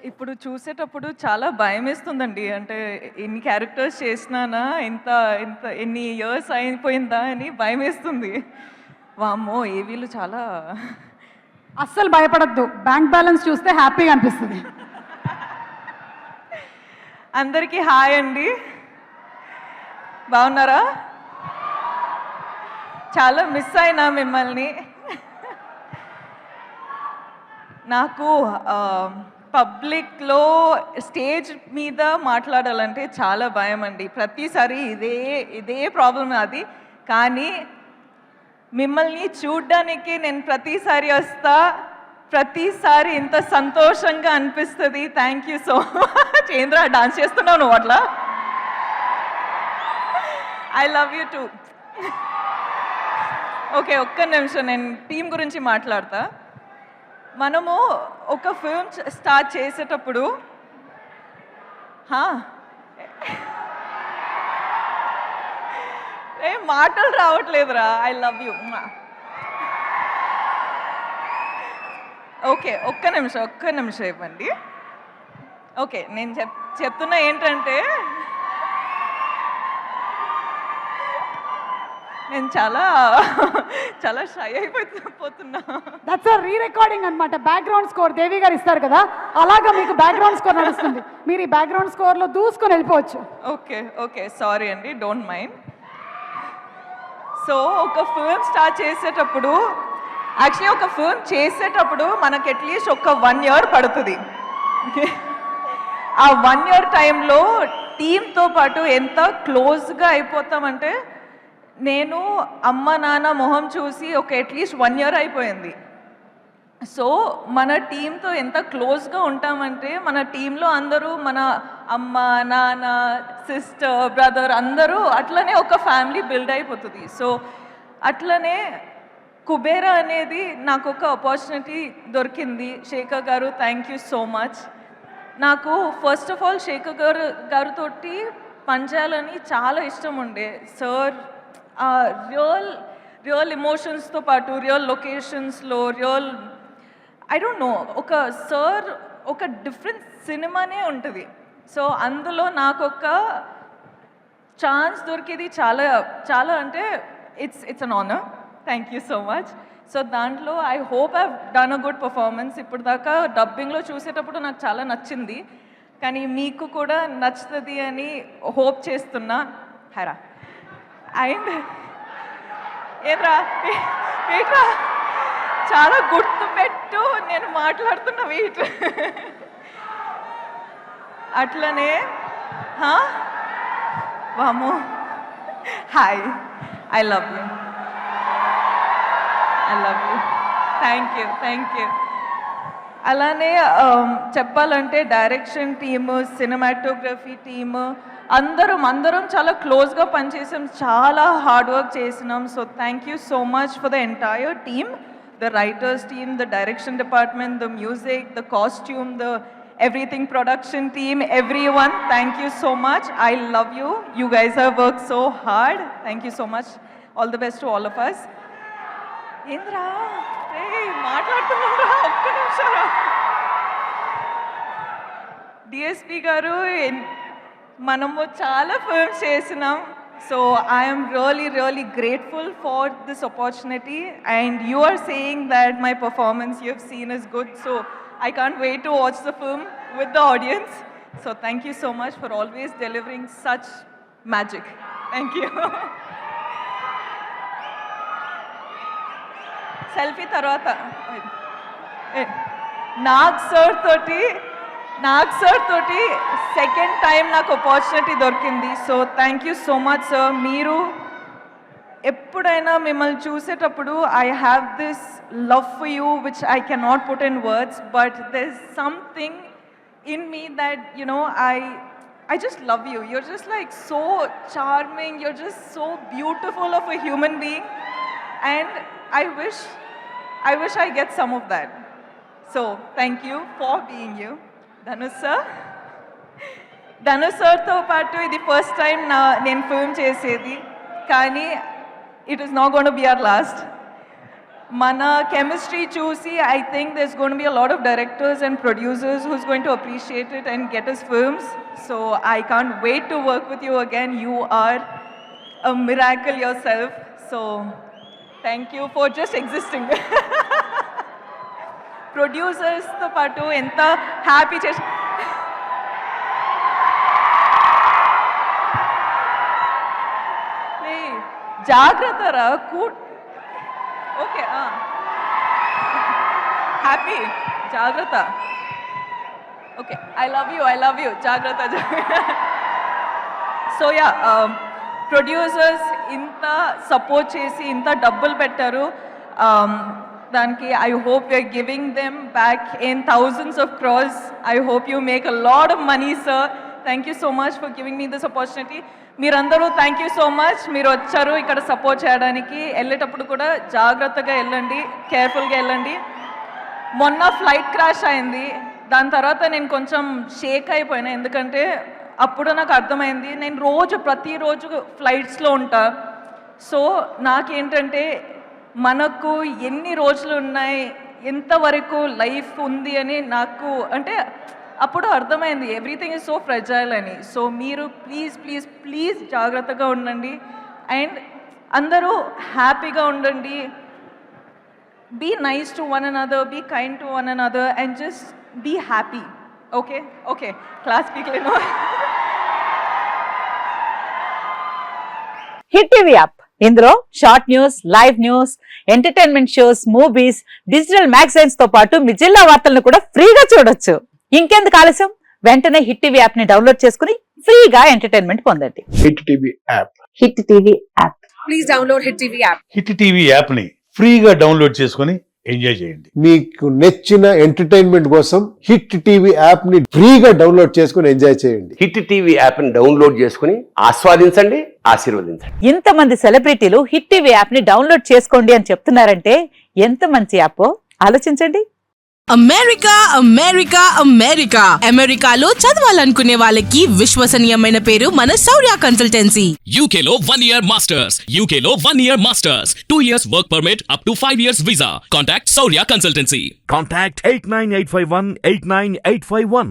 ఇప్పుడు చూసేటప్పుడు చాలా భయమేస్తుందండి. అంటే ఎన్ని క్యారెక్టర్స్ చేసినానా, ఇంత ఇంత ఎన్ని ఇయర్స్ అయిపోయిందా అని భయమేస్తుంది. వామ్మో! ఏవీలు చాలా అస్సలు భయపడొద్దు. బ్యాంక్ బ్యాలెన్స్ చూస్తే హ్యాపీగా అనిపిస్తది. అందరికీ హాయ్ అండి. బాగున్నారా? చాలా మిస్ అయినా మిమ్మల్ని. నాకు పబ్లిక్‌లో స్టేజ్ మీద మాట్లాడాలంటే చాలా భయమండి. ప్రతిసారి ఇదే ప్రాబ్లమ్ నాది. కానీ మిమ్మల్ని చూడ్డానికి నేను ప్రతిసారి వస్తా. ప్రతిసారి ఇంత సంతోషంగా అనిపిస్తది. Thank you so much. ఏంద్రా డాన్స్ చేస్తున్నావు నువ్వు అట్లా? I love you two. Okay, ఒక్క నిమిషం నేను టీం గురించి మాట్లాడతా. మనము ఒక ఫిల్మ్ స్టార్ట్ చేసేటప్పుడు ఏ మాటలు రావట్లేదురా. I love you. ఓకే, ఒక్క నిమిషం ఇవ్వండి. ఓకే, నేను చెప్తున్నా ఏంటంటే నేను చాలా షై అయిపోతున్నా. దట్స్ అ రీ రికార్డింగ్ అన్నమాట. బ్యాక్గ్రౌండ్ స్కోర్ దేవి గారు ఇస్తారు కదా, అలాగా మీకు బ్యాక్గ్రౌండ్ స్కోర్ నడుస్తుంది. మీరు ఈ బ్యాక్గ్రౌండ్ స్కోర్లో దూసుకొని వెళ్ళిపోవచ్చు. ఓకే సారీ అండి, డోంట్ మైండ్. సో ఒక ఫిల్మ్ స్టార్ట్ చేసేటప్పుడు మనకి అట్లీస్ట్ ఒక 1 year పడుతుంది. ఆ 1 year టైంలో టీంతో పాటు ఎంత క్లోజ్గా అయిపోతామంటే, నేను అమ్మ నాన్న మొహం చూసి అట్లీస్ట్ 1 year అయిపోయింది. సో మన టీంతో ఎంత క్లోజ్గా ఉంటామంటే, మన టీంలో అందరూ మన అమ్మ నాన్న సిస్టర్ బ్రదర్ అందరూ అట్లనే ఒక ఫ్యామిలీ బిల్డ్ అయిపోతుంది. సో అట్లనే కుబేరా అనేది నాకు ఒక ఆపర్చునిటీ దొరికింది. శేఖర్ గారు, థ్యాంక్ యూ సో మచ్. నాకు ఫస్ట్ ఆఫ్ ఆల్ శేఖర్ గారితో పనిచేయాలని చాలా ఇష్టం ఉండే. సార్ రియల్ ఎమోషన్స్తో పాటు రియల్ లొకేషన్స్లో ఐ డోంట్ నో, ఒక డిఫరెంట్ సినిమానే ఉంటుంది. సో అందులో నాకు ఒక ఛాన్స్ దొరికేది చాలా అంటే it's an honour. Thank you so much. So దాంట్లో I hope I done a good performance. ఇప్పుడు దాకా డబ్బింగ్లో చూసేటప్పుడు నాకు చాలా నచ్చింది, కానీ మీకు కూడా నచ్చుతుంది అని హోప్ చేస్తున్నా. హరా అండ్ ఏట్రా చాలా గుర్తుపెట్టు, నేను మాట్లాడుతున్న వెయిట్. అట్లనే వాము hi, I love you. Thank you. అలానే చెప్పాలంటే డైరెక్షన్ టీము, సినిమాటోగ్రఫీ టీము అందరం చాలా క్లోజ్గా పనిచేసాం, చాలా హార్డ్ వర్క్ చేసినాం. So thank you so much for the entire team, the writers team, the direction department, the music, the costume, the everything production team, everyone, thank you so much. I love you. You guys have worked so hard. Thank you so much. All the best to all of us. Indra, hey, మాట్లాడుతున్నారా? ఒక్క నిమిషం. DSP గారు, మనము చాలా films చేసినాం. So I am really grateful for this opportunity, and you are saying that my performance you have seen is good. So I can't wait to watch the film with the audience. So thank you so much for always delivering such magic. Thank you. Selfie tarvata. Nag sir toti second time నాకు opportunity దొరికింది. So thank you so much sir. మీరు ఎప్పుడైనా మిమ్మల్ని చూసేటప్పుడు I have this love for you which I cannot put in words, but there's something in me that, you know, I just love you. You're just like so charming, you're just so beautiful of a human being, and I wish I get some of that. So thank you for being you. Dhanush sirతో పాటు ఇది first time నేను film చేసేది, కానీ it is not going to be our last. Mana chemistry చూసి I think there's going to be a lot of directors and producers who's going to appreciate it and get us films. So I can't wait to work with you again. You are a miracle yourself. So thank you for just existing. Producers తో పాటు ఎంత happy చేసి జాగ్రత్త రా okay happy జాగ్రత్త okay I love you జాగ్రత్త so ya producers ఇంత support చేసి ఇంత డబ్బులు పెట్టారు దానికి I hope you're giving them back in thousands of crores I hope you make a lot of money sir thank you so much for giving me this opportunity మీరందరూ thank you so much మీరు వచ్చారు ఇక్కడ support చేయడానికి వెళ్ళేటప్పుడు కూడా జాగ్రత్తగా వెళ్ళండి కేర్ఫుల్గా వెళ్ళండి మొన్న ఫ్లైట్ క్రాష్ అయింది దాని తర్వాత నేను కొంచెం షేక్ అయిపోయినా ఎందుకంటే అప్పుడు నాకు అర్థమైంది నేను ప్రతిరోజు ఫ్లైట్స్లో ఉంటా సో నాకేంటంటే మనకు ఎన్ని రోజులు ఉన్నాయి ఎంతవరకు లైఫ్ ఉంది అని నాకు అంటే అప్పుడు అర్థమైంది ఎవ్రీథింగ్ ఇస్ సో ఫ్రెజైల్ అని సో మీరు ప్లీజ్ ప్లీజ్ ప్లీజ్ జాగ్రత్తగా ఉండండి అండ్ అందరూ హ్యాపీగా ఉండండి be nice to one another be kind to one another and just be happy okay okay class స్పీక్లేను హిట్ టీవీ యాప్ ఇందులో short news, live news, entertainment shows, movies, digital magazines తో పాటు మీ జిల్లా వార్తలను కూడా ఫ్రీగా చూడొచ్చు. ఇంకెందుకు ఆలస్యం, వెంటనే హిట్ టీవీ యాప్ ని డౌన్లోడ్ చేసుకుని ఫ్రీగా ఎంటర్టైన్మెంట్ పొందండి. Hit TV app. Hit TV app. Please download hit TV app. Hit TV app ని ఫ్రీగా డౌన్లోడ్ చేసుకుని ఎంజాయ్ చేయండి. మీకు నచ్చిన ఎంటర్టైన్మెంట్ కోసం హిట్ టీవీ యాప్ ని ఫ్రీగా డౌన్లోడ్ చేసుకుని ఎంజాయ్ చేయండి. హిట్ టీవీ యాప్ ని డౌన్లోడ్ చేసుకుని ఆస్వాదించండి, ఆశీర్వదించండి. ఇంతమంది సెలబ్రిటీలు హిట్ టీవీ యాప్ ని డౌన్లోడ్ చేసుకోండి అని చెప్తున్నారంటే ఎంత మంచి యాప్ ఆలోచించండి. అమెరికా అమెరికా అమెరికా అమెరికాలో చదవాలనుకునే వాళ్ళకి విశ్వసనీయమైన పేరు మన శౌర్య కన్సల్టెన్సీ. UK లో 1 year masters. UK లో 1 year masters. 2 years work permit up to 5 years visa. Contact Saurya Consultancy. Contact 89851 89851.